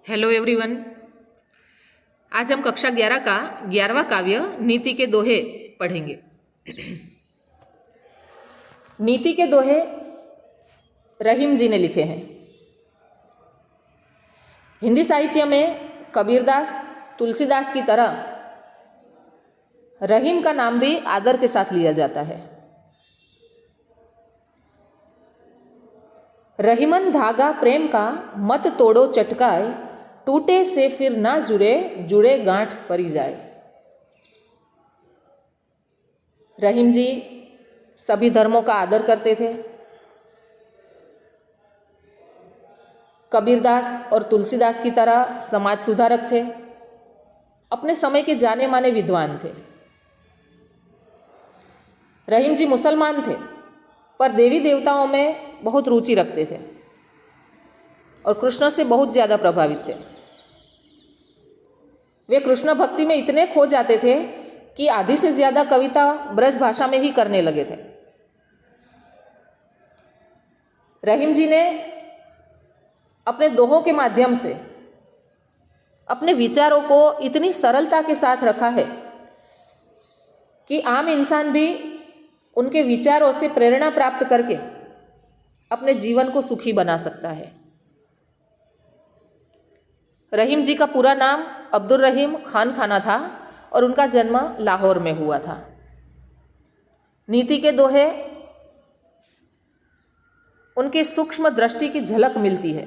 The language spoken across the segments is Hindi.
Hello everyone. आज हम कक्षा 11 का 11वां काव्य नीति के दोहे पढ़ेंगे। नीति के दोहे रहीम जी ने लिखे हैं। हिंदी साहित्य में कबीरदास, तुलसीदास की तरह रहीम का नाम भी आदर के साथ लिया जाता है। रहीमन धागा प्रेम का मत तोड़ो चटकाए, टूटे से फिर ना जुड़े, जुड़े गांठ परी जाए। रहीम जी सभी धर्मों का आदर करते थे। कबीरदास और तुलसीदास की तरह समाज सुधारक थे। अपने समय के जाने माने विद्वान थे। रहीम जी मुसलमान थे, पर देवी देवताओं में बहुत रुचि रखते थे और कृष्ण से बहुत ज़्यादा प्रभावित थे। वे कृष्ण भक्ति में इतने खो जाते थे कि आधी से ज़्यादा कविता ब्रज भाषा में ही करने लगे थे। रहीम जी ने अपने दोहों के माध्यम से अपने विचारों को इतनी सरलता के साथ रखा है कि आम इंसान भी उनके विचारों से प्रेरणा प्राप्त करके अपने जीवन को सुखी बना सकता है। रहीम जी का पूरा नाम अब्दुल रहीम खान खाना था और उनका जन्म लाहौर में हुआ था। नीति के दोहे उनकी सूक्ष्म दृष्टि की झलक मिलती है।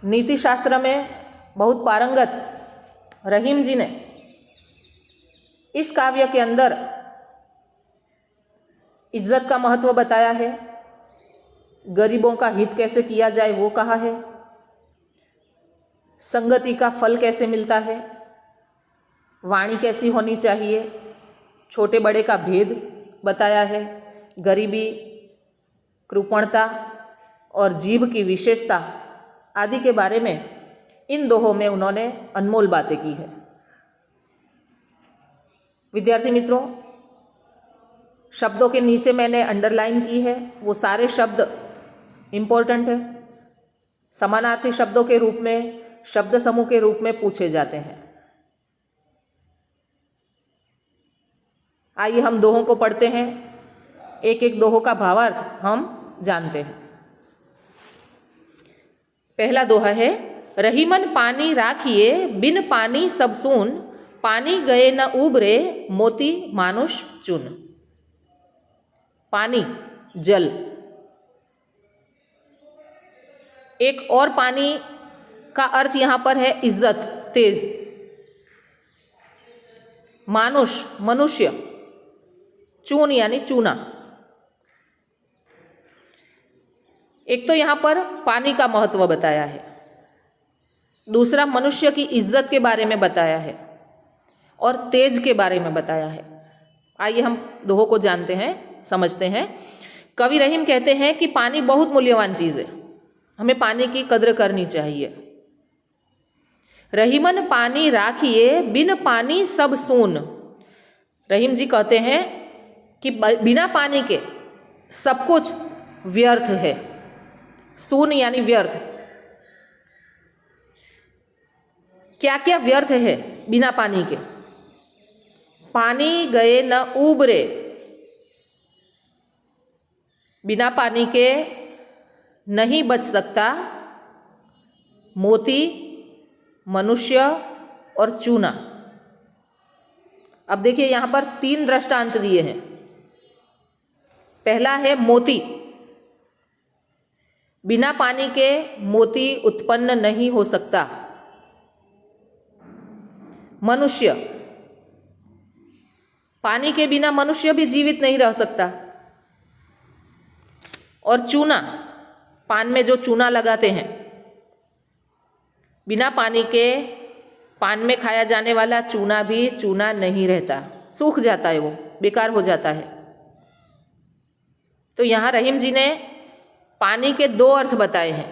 नीति शास्त्र में बहुत पारंगत रहीम जी ने इस काव्य के अंदर इज्जत का महत्व बताया है, गरीबों का हित कैसे किया जाए वो कहा है, संगति का फल कैसे मिलता है, वाणी कैसी होनी चाहिए, छोटे बड़े का भेद बताया है, गरीबी, कृपणता और जीभ की विशेषता आदि के बारे में इन दोहों में उन्होंने अनमोल बातें की है। विद्यार्थी मित्रों, शब्दों के नीचे मैंने अंडरलाइन की है, वो सारे शब्द इम्पोर्टेंट है। समानार्थी शब्दों के रूप में, शब्द समूह के रूप में पूछे जाते हैं। आइए हम दोहों को पढ़ते हैं। एक एक दोहों का भावार्थ हम जानते हैं। पहला दोहा है, रहीमन पानी राखिए, बिन पानी सब सून, पानी गए न उबरे, मोती मानुष चुन। पानी, जल। एक और पानी का अर्थ यहां पर है इज्जत, तेज। मानुष, मनुष्य। चून यानी चूना। एक तो यहां पर पानी का महत्व बताया है, दूसरा मनुष्य की इज्जत के बारे में बताया है और तेज के बारे में बताया है। आइए हम दोहों को जानते हैं, समझते हैं। कवि रहीम कहते हैं कि पानी बहुत मूल्यवान चीज़ है, हमें पानी की कद्र करनी चाहिए। रहीमन पानी राखिए, बिन पानी सब सून। रहीम जी कहते हैं कि बिना पानी के सब कुछ व्यर्थ है। सून यानी व्यर्थ। क्या क्या व्यर्थ है बिना पानी के? पानी गए न उबरे। बिना पानी के नहीं बच सकता मोती, मनुष्य और चूना। अब देखिए यहां पर 3 दृष्टांत दिए हैं। पहला है मोती। बिना पानी के मोती उत्पन्न नहीं हो सकता। मनुष्य, पानी के बिना मनुष्य भी जीवित नहीं रह सकता। और चूना, पान में जो चूना लगाते हैं, बिना पानी के पान में खाया जाने वाला चूना भी चूना नहीं रहता, सूख जाता है, वो बेकार हो जाता है। तो यहाँ रहीम जी ने पानी के 2 अर्थ बताए हैं।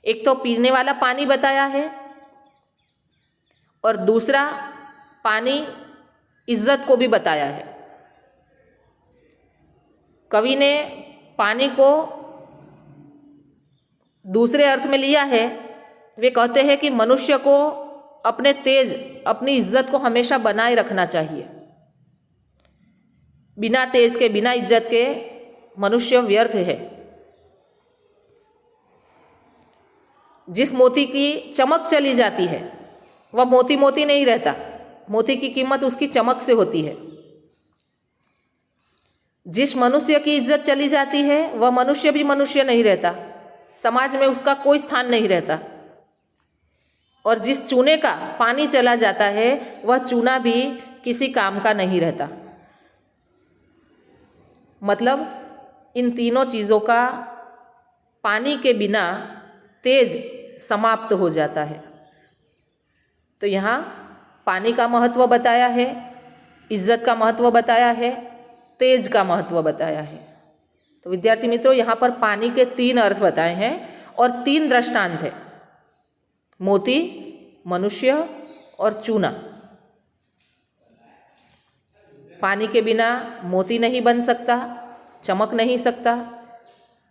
एक तो पीने वाला पानी बताया है और दूसरा पानी इज्जत को भी बताया है। कवि ने पानी को दूसरे अर्थ में लिया है, वे कहते हैं कि मनुष्य को अपने तेज, अपनी इज्जत को हमेशा बनाए रखना चाहिए। बिना तेज के, बिना इज्जत के मनुष्य व्यर्थ है। जिस मोती की चमक चली जाती है वह मोती मोती नहीं रहता। मोती की कीमत उसकी चमक से होती है। जिस मनुष्य की इज्जत चली जाती है वह मनुष्य भी मनुष्य नहीं रहता, समाज में उसका कोई स्थान नहीं रहता। और जिस चूने का पानी चला जाता है वह चूना भी किसी काम का नहीं रहता। मतलब इन तीनों चीज़ों का पानी के बिना तेज समाप्त हो जाता है। तो यहाँ पानी का महत्व बताया है, इज्जत का महत्व बताया है, तेज का महत्व बताया है। तो विद्यार्थी मित्रों, यहाँ पर पानी के 3 अर्थ बताए हैं और 3 दृष्टांत है, मोती, मनुष्य और चूना। पानी के बिना मोती नहीं बन सकता, चमक नहीं सकता,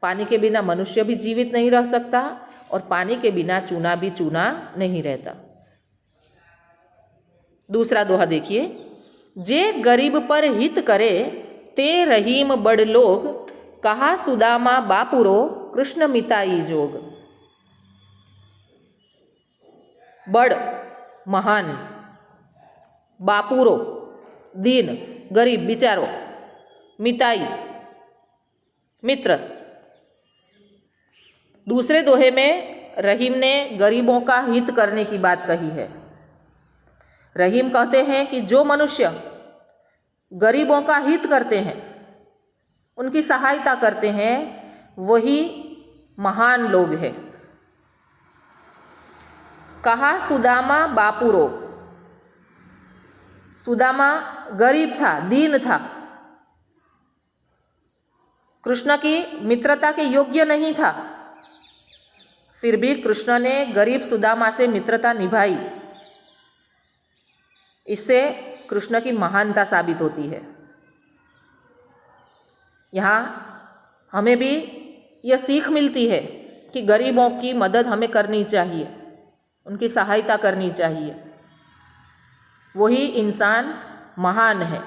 पानी के बिना मनुष्य भी जीवित नहीं रह सकता और पानी के बिना चूना भी चूना नहीं रहता। दूसरा दोहा देखिए, जे गरीब पर हित करे ते रहीम बड़ लोग, कहा सुदामा बापुरो कृष्ण मिताई जोग। बड़ महान, बापुरो दीन गरीब बिचारो, मिताई मित्र। दूसरे दोहे में रहीम ने गरीबों का हित करने की बात कही है। रहीम कहते हैं कि जो मनुष्य गरीबों का हित करते हैं, उनकी सहायता करते हैं, वही महान लोग हैं। कहा सुदामा बापुरो, सुदामा गरीब था, दीन था, कृष्ण की मित्रता के योग्य नहीं था, फिर भी कृष्ण ने गरीब सुदामा से मित्रता निभाई। इससे कृष्ण की महानता साबित होती है। यहाँ हमें भी यह सीख मिलती है कि गरीबों की मदद हमें करनी चाहिए, उनकी सहायता करनी चाहिए। वही इंसान महान है।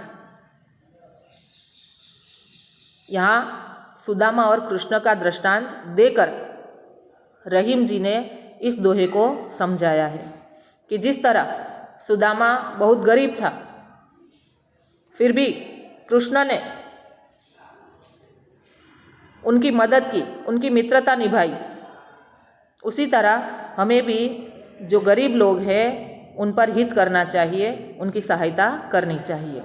यहाँ सुदामा और कृष्ण का दृष्टांत देकर रहीम जी ने इस दोहे को समझाया है कि जिस तरह सुदामा बहुत गरीब था, फिर भी कृष्ण ने उनकी मदद की, उनकी मित्रता निभाई, उसी तरह हमें भी जो गरीब लोग हैं उन पर हित करना चाहिए, उनकी सहायता करनी चाहिए।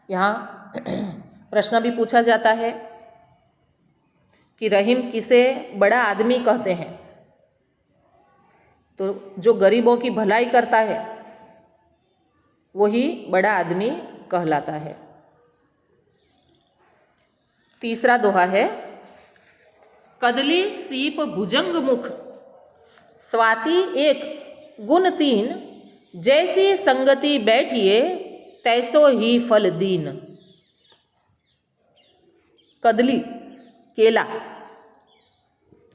यहाँ प्रश्न भी पूछा जाता है कि रहीम किसे बड़ा आदमी कहते हैं? तो जो गरीबों की भलाई करता है वही बड़ा आदमी कहलाता है। तीसरा दोहा है, कदली सीप भुजंग मुख, स्वाति एक गुण 3, जैसी संगति बैठिए तैसो ही फल दीन। कदली केला,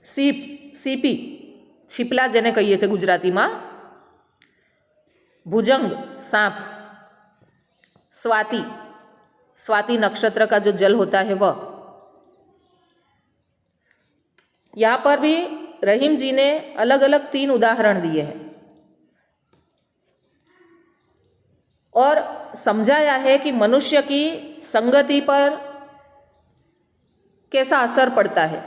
सीप सीपी छिपला जेने कहीए छे गुजरातीमां, भुजंग सांप, स्वाति स्वाति नक्षत्र का जो जल होता है वह। यहाँ पर भी रहीम जी ने अलग अलग 3 उदाहरण दिए हैं और समझाया है कि मनुष्य की संगति पर कैसा असर पड़ता है।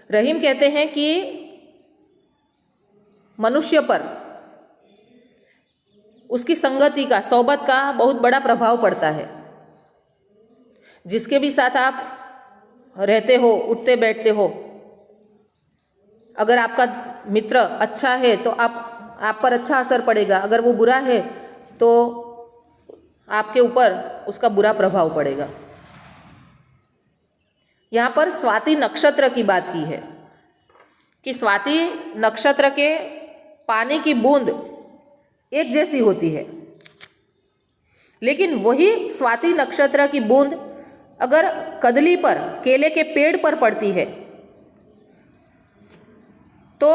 रहीम कहते हैं कि मनुष्य पर उसकी संगति का, सोबत का बहुत बड़ा प्रभाव पड़ता है। जिसके भी साथ आप रहते हो, उठते बैठते हो, अगर आपका मित्र अच्छा है तो आप पर अच्छा असर पड़ेगा, अगर वो बुरा है तो आपके ऊपर उसका बुरा प्रभाव पड़ेगा। यहाँ पर स्वाति नक्षत्र की बात की है कि स्वाति नक्षत्र के पानी की बूंद एक जैसी होती है, लेकिन वही स्वाति नक्षत्र की बूंद अगर कदली पर, केले के पेड़ पर पड़ती है तो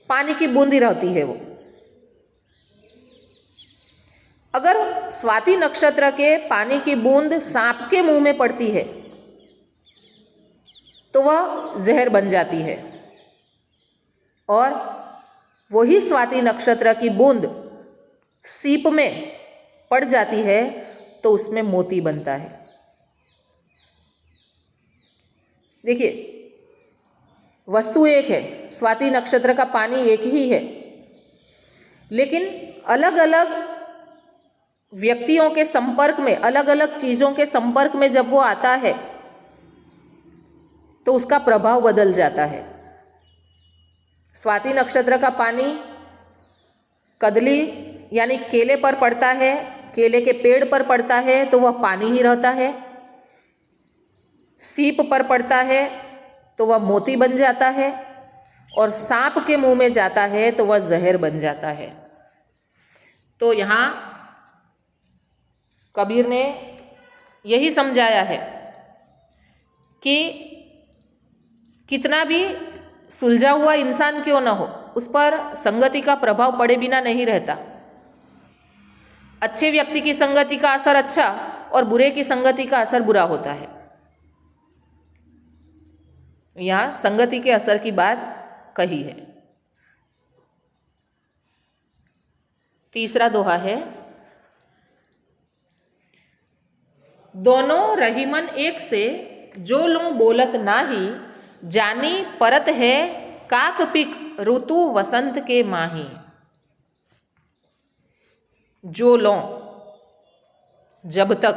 पानी की बूंद ही रहती है वो। अगर स्वाति नक्षत्र के पानी की बूंद सांप के मुंह में पड़ती है तो वह जहर बन जाती है, और वही स्वाति नक्षत्र की बूंद सीप में पड़ जाती है तो उसमें मोती बनता है। देखिए, वस्तु एक है, स्वाति नक्षत्र का पानी एक ही है, लेकिन अलग अलग व्यक्तियों के संपर्क में, अलग अलग चीजों के संपर्क में जब वो आता है तो उसका प्रभाव बदल जाता है। स्वाति नक्षत्र का पानी कदली यानी केले पर पड़ता है, केले के पेड़ पर पड़ता है तो वह पानी ही रहता है। सीप पर पड़ता है तो वह मोती बन जाता है, और सांप के मुंह में जाता है तो वह जहर बन जाता है। तो यहाँ कबीर ने यही समझाया है कि कितना भी सुलझा हुआ इंसान क्यों न हो, उस पर संगति का प्रभाव पड़े बिना नहीं रहता। अच्छे व्यक्ति की संगति का असर अच्छा और बुरे की संगति का असर बुरा होता है। यहाँ संगति के असर की बात कही है। तीसरा दोहा है, दोनों रहीमन एक से जो लो बोलत नाही, जानी परत है काक पिक ऋतु वसंत के माही। जो लो जब तक,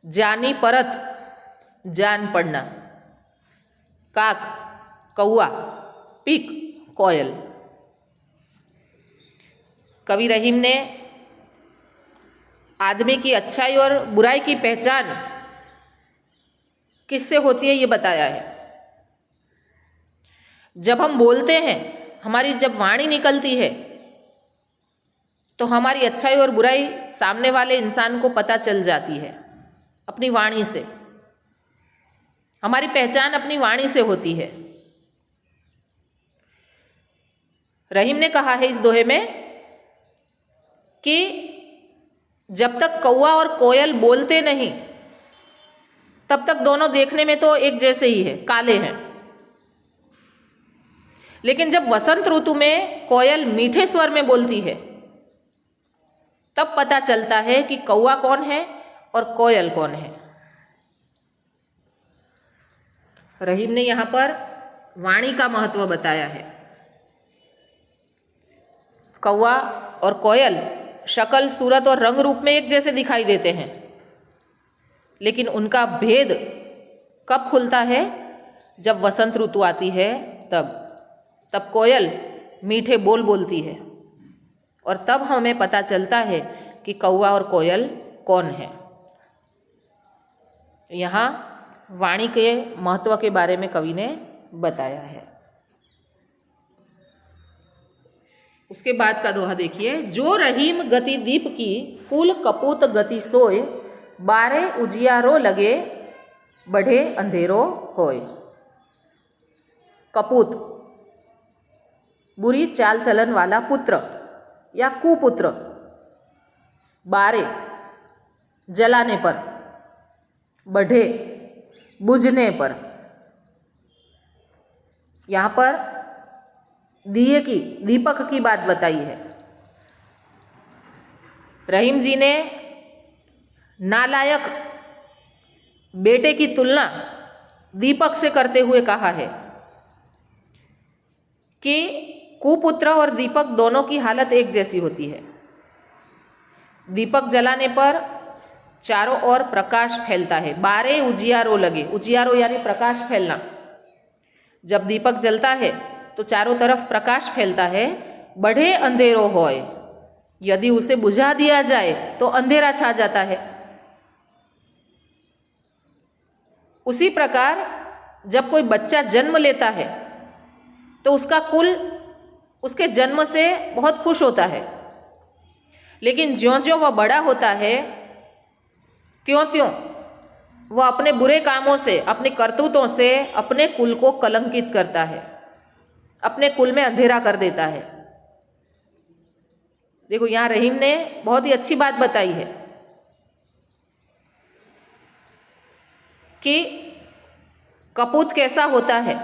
जानी परत जान पड़ना, काक कौआ, पिक कोयल। कवि रहीम ने आदमी की अच्छाई और बुराई की पहचान किससे होती है ये बताया है। जब हम बोलते हैं, हमारी जब वाणी निकलती है तो हमारी अच्छाई और बुराई सामने वाले इंसान को पता चल जाती है अपनी वाणी से। हमारी पहचान अपनी वाणी से होती है। रहीम ने कहा है इस दोहे में कि जब तक कौआ और कोयल बोलते नहीं तब तक दोनों देखने में तो एक जैसे ही है, काले हैं। लेकिन जब वसंत ऋतु में कोयल मीठे स्वर में बोलती है तब पता चलता है कि कौआ कौन है और कोयल कौन है। रहीम ने यहां पर वाणी का महत्व बताया है। कौआ और कोयल शक्ल, सूरत और रंग रूप में एक जैसे दिखाई देते हैं, लेकिन उनका भेद कब खुलता है? जब वसंत ऋतु आती है तब कोयल मीठे बोल बोलती है, और तब हमें पता चलता है कि कौआ और कोयल कौन है। यहाँ वाणी के महत्व के बारे में कवि ने बताया है। उसके बाद का दोहा देखिए, जो रहीम गति दीप की, कुल कपूत गति सोए, बारे उजियारो लगे, बढ़े अंधेरो होए। कपूत बुरी चाल चलन वाला पुत्र या कुपुत्र, बारे जलाने पर, बढ़े बुझने पर। यहाँ पर दिए की, दीपक की बात बताई है। रहीम जी ने नालायक बेटे की तुलना दीपक से करते हुए कहा है कि कुपुत्र और दीपक दोनों की हालत एक जैसी होती है। दीपक जलाने पर चारों ओर प्रकाश फैलता है, बारे उजियारो लगे, उजियारो यानी प्रकाश फैलना। जब दीपक जलता है तो चारों तरफ प्रकाश फैलता है, बढ़े अंधेरो होए, यदि उसे बुझा दिया जाए तो अंधेरा छा जाता है। उसी प्रकार जब कोई बच्चा जन्म लेता है तो उसका कुल उसके जन्म से बहुत खुश होता है, लेकिन ज्यों ज्यों वह बड़ा होता है त्यों त्यों वह अपने बुरे कामों से, अपनी करतूतों से अपने कुल को कलंकित करता है, अपने कुल में अंधेरा कर देता है। देखो यहाँ रहीम ने बहुत ही अच्छी बात बताई है कि कपूत कैसा होता है।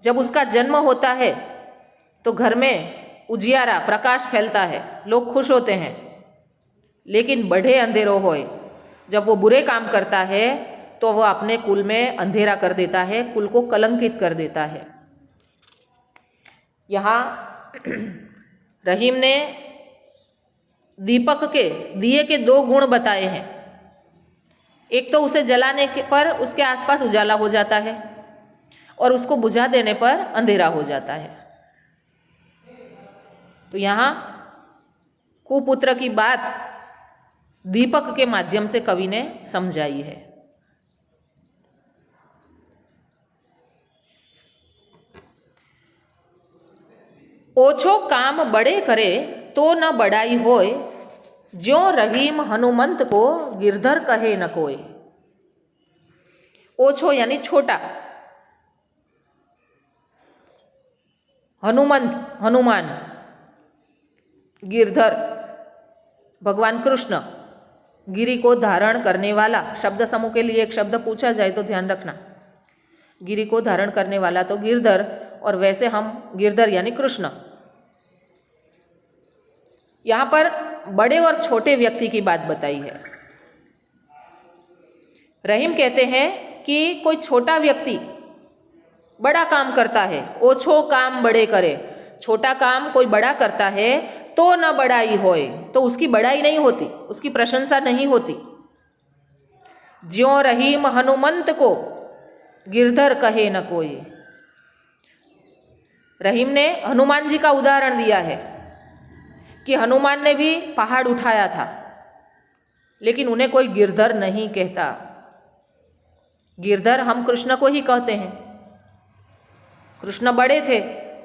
जब उसका जन्म होता है तो घर में उजियारा, प्रकाश फैलता है, लोग खुश होते हैं। लेकिन बढ़े अंधेरो होए, जब वो बुरे काम करता है तो वह अपने कुल में अंधेरा कर देता है, कुल को कलंकित कर देता है। यहाँ रहीम ने दीपक के, दिए के 2 गुण बताए हैं। एक तो उसे जलाने पर उसके आसपास उजाला हो जाता है और उसको बुझा देने पर अंधेरा हो जाता है। तो यहाँ कुपुत्र की बात दीपक के माध्यम से कवि ने समझाई है। ओछो काम बड़े करे तो न बड़ाई होय, ज्यों रहीम हनुमंत को गिरधर कहे न कोय। ओछो यानी छोटा, हनुमंत हनुमान, गिरधर भगवान कृष्ण, गिरि को धारण करने वाला। शब्द समूह के लिए एक शब्द पूछा जाए तो ध्यान रखना, गिरि को धारण करने वाला तो गिरधर, और वैसे हम गिरधर यानी कृष्ण। यहाँ पर बड़े और छोटे व्यक्ति की बात बताई है। रहीम कहते हैं कि कोई छोटा व्यक्ति बड़ा काम करता है, ओछो काम बड़े करे, छोटा काम कोई बड़ा करता है तो न बड़ाई होए, तो उसकी बड़ाई नहीं होती, उसकी प्रशंसा नहीं होती। ज्यों रहीम हनुमंत को गिरधर कहे न कोई। रहीम ने हनुमान जी का उदाहरण दिया है कि हनुमान ने भी पहाड़ उठाया था, लेकिन उन्हें कोई गिरधर नहीं कहता। गिरधर हम कृष्ण को ही कहते हैं। कृष्ण बड़े थे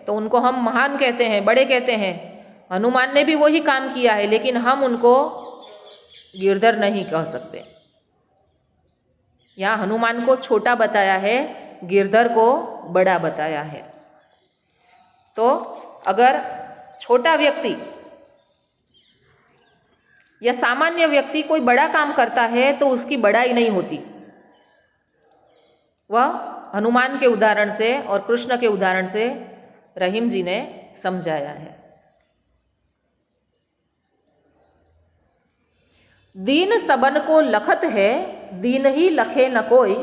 तो उनको हम महान कहते हैं, बड़े कहते हैं। हनुमान ने भी वही काम किया है, लेकिन हम उनको गिरधर नहीं कह सकते। यहाँ हनुमान को छोटा बताया है, गिरधर को बड़ा बताया है। तो अगर छोटा व्यक्ति या सामान्य व्यक्ति कोई बड़ा काम करता है तो उसकी बड़ाई नहीं होती। वह हनुमान के उदाहरण से और कृष्ण के उदाहरण से रहीम जी ने समझाया है। दीन सबन को लखत है, दीन ही लखे न कोई,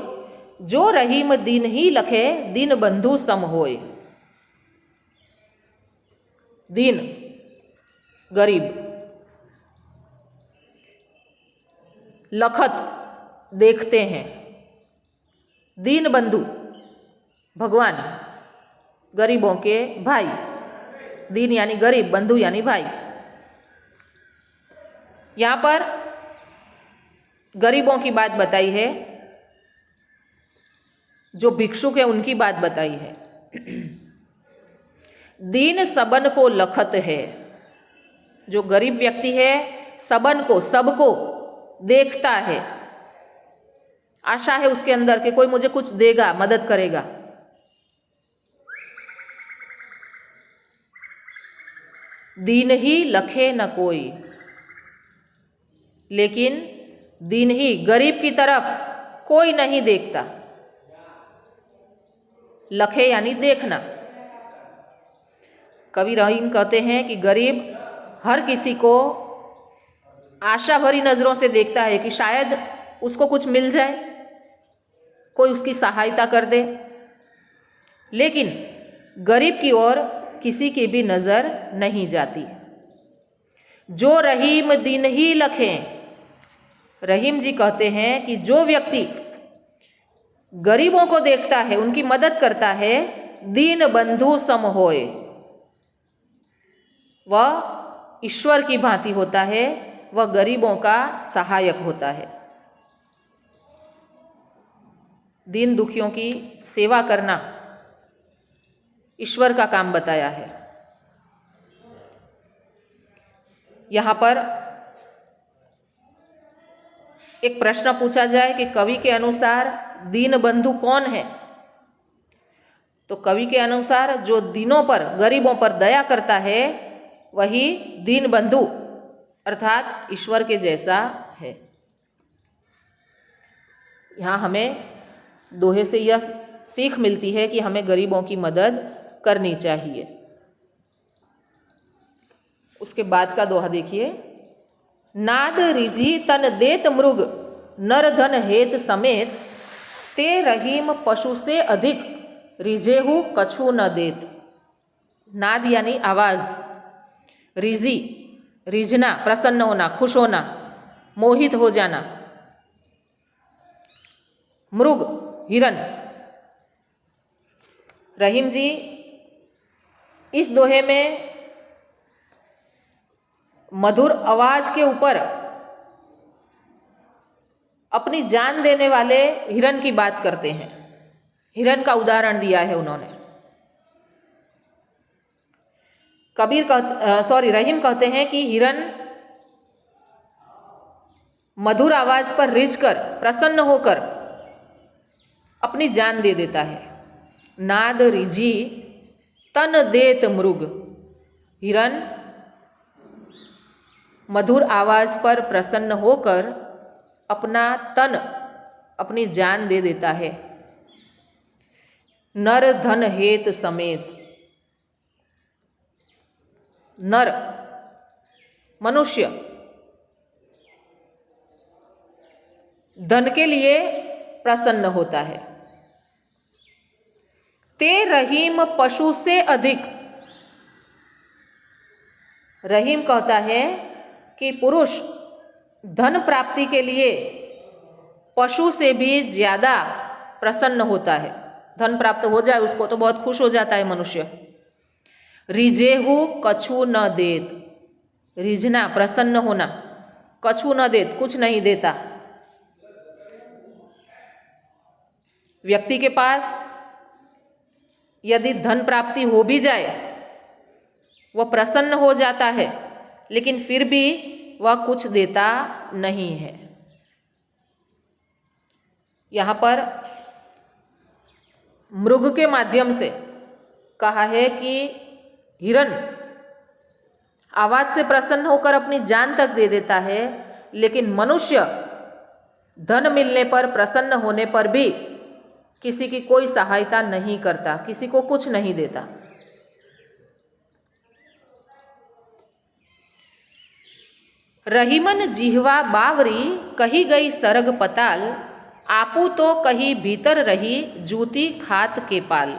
जो रहीम दीन ही लखे, दीन बंधु सम होय। दीन गरीब, लखत देखते हैं, दीन बंधु भगवान, गरीबों के भाई। दीन यानी गरीब, बंधु यानी भाई। यहाँ पर गरीबों की बात बताई है, जो भिक्षुक है उनकी बात बताई है। दीन सबन को लखत है, जो गरीब व्यक्ति है सबन को, सबको देखता है, आशा है उसके अंदर कि कोई मुझे कुछ देगा, मदद करेगा। दीन ही लखे न कोई, लेकिन दीन ही, गरीब की तरफ कोई नहीं देखता। लखे यानी देखना। कवि रहीम कहते हैं कि गरीब हर किसी को आशा भरी नजरों से देखता है कि शायद उसको कुछ मिल जाए, कोई उसकी सहायता कर दे, लेकिन गरीब की ओर किसी की भी नजर नहीं जाती। जो रहीम दीन ही लखें, रहीम जी कहते हैं कि जो व्यक्ति गरीबों को देखता है, उनकी मदद करता है, दीन बंधु सम होए, वह ईश्वर की भांति होता है, वह गरीबों का सहायक होता है। दीन दुखियों की सेवा करना ईश्वर का काम बताया है। यहाँ पर एक प्रश्न पूछा जाए कि कवि के अनुसार दीनबंधु कौन है, तो कवि के अनुसार जो दीनों पर, गरीबों पर दया करता है वही दीनबंधु अर्थात ईश्वर के जैसा है। यहाँ हमें दोहे से यह सीख मिलती है कि हमें गरीबों की मदद करनी चाहिए। उसके बाद का दोहा देखिए, नाद रिझी तन देत मृग नर धन हेत समेत, ते रहीम पशु से अधिक रिझेहु कछु न देत। नाद यानी आवाज, रिझी रिझना, प्रसन्न होना, खुश होना, मोहित हो जाना, मृग हिरन। रहीम जी इस दोहे में मधुर आवाज के ऊपर अपनी जान देने वाले हिरन की बात करते हैं। हिरन का उदाहरण दिया है उन्होंने। रहीम कहते हैं कि हिरन मधुर आवाज पर रिझकर, प्रसन्न होकर अपनी जान दे देता है। नाद रिझी तन देत मृग, हिरन मधुर आवाज पर प्रसन्न होकर अपना तन, अपनी जान दे देता है। नर धन हेत समेत, नर मनुष्य धन के लिए प्रसन्न होता है। ते रहीम पशु से अधिक, रहीम कहता है कि पुरुष धन प्राप्ति के लिए पशु से भी ज्यादा प्रसन्न होता है। धन प्राप्त हो जाए उसको तो बहुत खुश हो जाता है मनुष्य। रिझेहु कछु न देत, रिझना प्रसन्न होना, कछु न देत कुछ नहीं देता। व्यक्ति के पास यदि धन प्राप्ति हो भी जाए वह प्रसन्न हो जाता है, लेकिन फिर भी वह कुछ देता नहीं है। यहाँ पर मृग के माध्यम से कहा है कि हिरन आवाज से प्रसन्न होकर अपनी जान तक दे देता है, लेकिन मनुष्य धन मिलने पर, प्रसन्न होने पर भी किसी की कोई सहायता नहीं करता, किसी को कुछ नहीं देता। रहीमन जिह्वा बावरी कही गई सरग पताल, आपू तो कही भीतर रही जूती खात के पाल।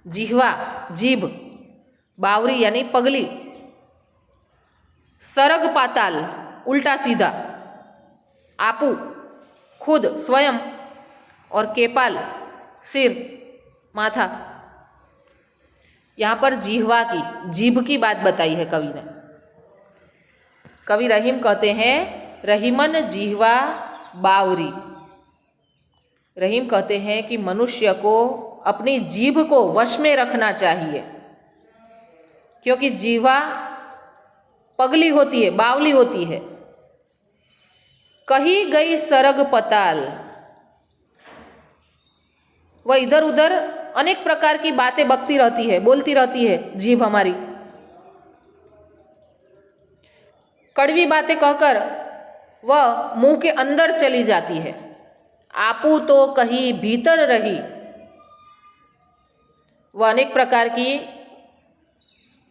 जिह्वा जीभ, बावरी यानी पगली, सरग पाताल उल्टा सीधा, आपू खुद स्वयं, और केपाल सिर माथा। यहाँ पर जिह्वा की, जीभ की बात बताई है कवि ने। कवि रहीम कहते हैं रहीमन जिह्वा बावरी। रहीम कहते हैं कि मनुष्य को अपनी जीभ को वश में रखना चाहिए, क्योंकि जीवा पगली होती है, बावली होती है। कही गई सरग पताल, वह इधर उधर अनेक प्रकार की बातें बकती रहती है, बोलती रहती है जीभ हमारी। कड़वी बातें कहकर वह मुंह के अंदर चली जाती है। आपू तो कहीं भीतर रही, वह अनेक प्रकार की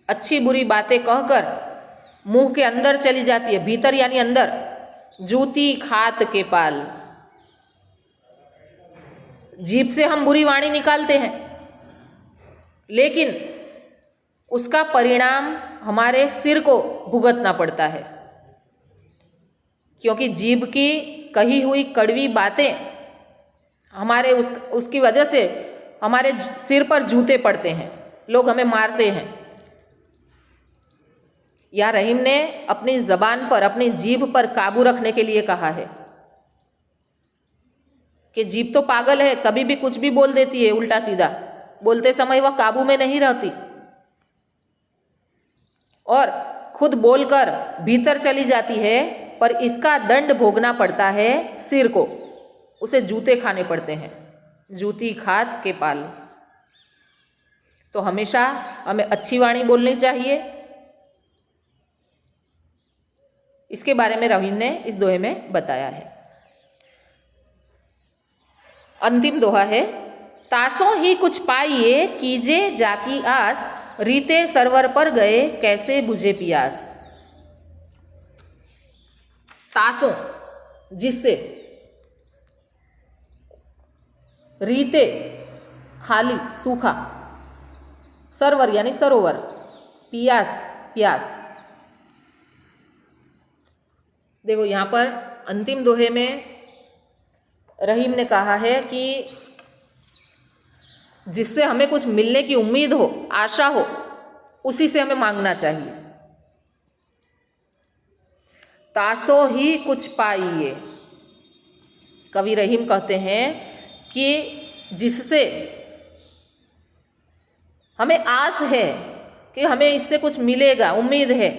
अच्छी बुरी बातें कहकर मुंह के अंदर चली जाती है। भीतर यानी अंदर। जूती खात के पाल, जीभ से हम बुरी वाणी निकालते हैं, लेकिन उसका परिणाम हमारे सिर को भुगतना पड़ता है, क्योंकि जीभ की कही हुई कड़वी बातें हमारे उसकी वजह से हमारे सिर पर जूते पड़ते हैं, लोग हमें मारते हैं। या रहीम ने अपनी जबान पर, अपनी जीभ पर काबू रखने के लिए कहा है कि जीभ तो पागल है, कभी भी कुछ भी बोल देती है, उल्टा सीधा बोलते समय वह काबू में नहीं रहती। और खुद बोलकर भीतर चली जाती है, पर इसका दंड भोगना पड़ता है सिर को। उसे जूते खाने पड़ते हैं, जूती खाद के पाल। तो हमेशा हमें अच्छी वाणी बोलनी चाहिए। इसके बारे में रहीम ने इस दोहे में बताया है। अंतिम दोहा है, तासों ही कुछ पाइए कीजे जाकी आस, रीते सरवर पर गए कैसे बुझे पियास। तासों जिससे, रीते खाली सूखा, सरवर यानी सरोवर, पियास प्यास। देखो यहाँ पर अंतिम दोहे में रहीम ने कहा है कि जिससे हमें कुछ मिलने की उम्मीद हो, आशा हो, उसी से हमें मांगना चाहिए। तासो ही कुछ पाइए, कवि रहीम कहते हैं कि जिससे हमें आस है कि हमें इससे कुछ मिलेगा, उम्मीद है,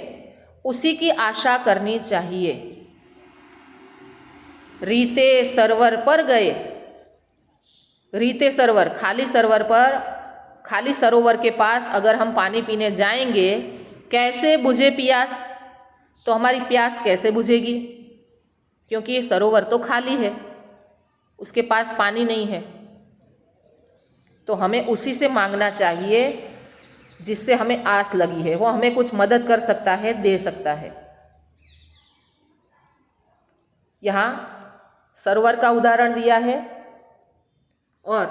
उसी की आशा करनी चाहिए। रीते सरवर पर गए, रीते सरवर खाली सरवर पर, खाली सरोवर के पास अगर हम पानी पीने जाएंगे, कैसे बुझे पियास, तो हमारी प्यास कैसे बुझेगी, क्योंकि ये सरोवर तो खाली है, उसके पास पानी नहीं है। तो हमें उसी से मांगना चाहिए जिससे हमें आस लगी है, वो हमें कुछ मदद कर सकता है, दे सकता है। यहाँ सरोवर का उदाहरण दिया है और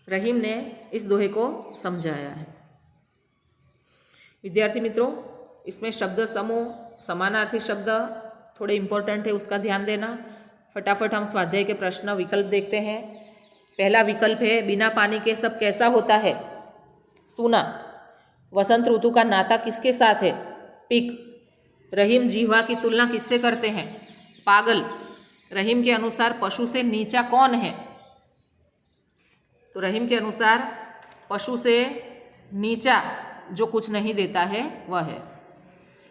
रहीम ने इस दोहे को समझाया है। विद्यार्थी मित्रों, इसमें शब्द समूह, समानार्थी शब्द थोड़े इम्पोर्टेंट है, उसका ध्यान देना। फटाफट हम स्वाध्याय के प्रश्न विकल्प देखते हैं। पहला विकल्प है, बिना पानी के सब कैसा होता है? सूना। वसंत ऋतु का नाता किसके साथ है? पिक। रहीम जीवा की तुलना किससे करते हैं? पागल। रहीम के अनुसार पशु से नीचा कौन है? तो रहीम के अनुसार पशु से नीचा जो कुछ नहीं देता है वह है।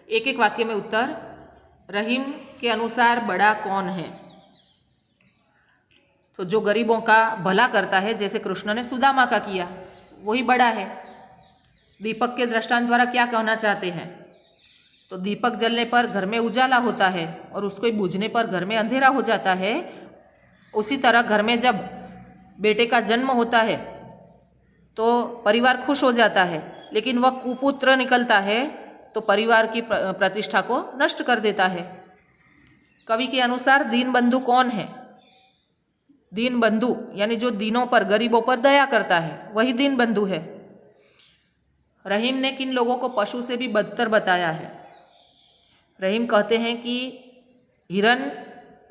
एक एक वाक्य में उत्तर। रहीम के अनुसार बड़ा कौन है? तो जो गरीबों का भला करता है, जैसे कृष्ण ने सुदामा का किया, वही बड़ा है। दीपक के दृष्टांत द्वारा क्या कहना चाहते हैं? तो दीपक जलने पर घर में उजाला होता है और उसको बुझने पर घर में अंधेरा हो जाता है। उसी तरह घर में जब बेटे का जन्म होता है तो परिवार खुश हो जाता है, लेकिन वह कुपुत्र निकलता है तो परिवार की प्रतिष्ठा को नष्ट कर देता है। कवि के अनुसार दीनबंधु कौन है? दीनबंधु यानी जो दीनों पर, गरीबों पर दया करता है, वही दीनबंधु है। रहीम ने किन लोगों को पशु से भी बदतर बताया है? रहीम कहते हैं कि हिरन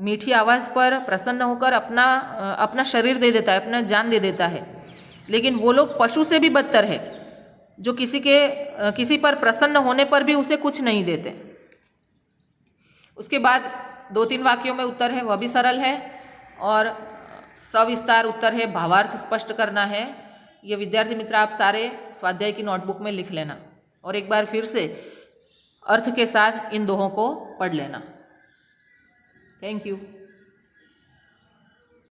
मीठी आवाज़ पर प्रसन्न होकर अपना शरीर दे देता है, अपना जान दे देता है, लेकिन वो लोग पशु से भी बदतर है जो किसी पर प्रसन्न होने पर भी उसे कुछ नहीं देते। उसके बाद 2-3 वाक्यों में उत्तर है, वह भी सरल है, और सविस्तार उत्तर है, भावार्थ स्पष्ट करना है। ये विद्यार्थी मित्र आप सारे स्वाध्याय की नोटबुक में लिख लेना और एक बार फिर से अर्थ के साथ इन दोहों को पढ़ लेना। Thank you.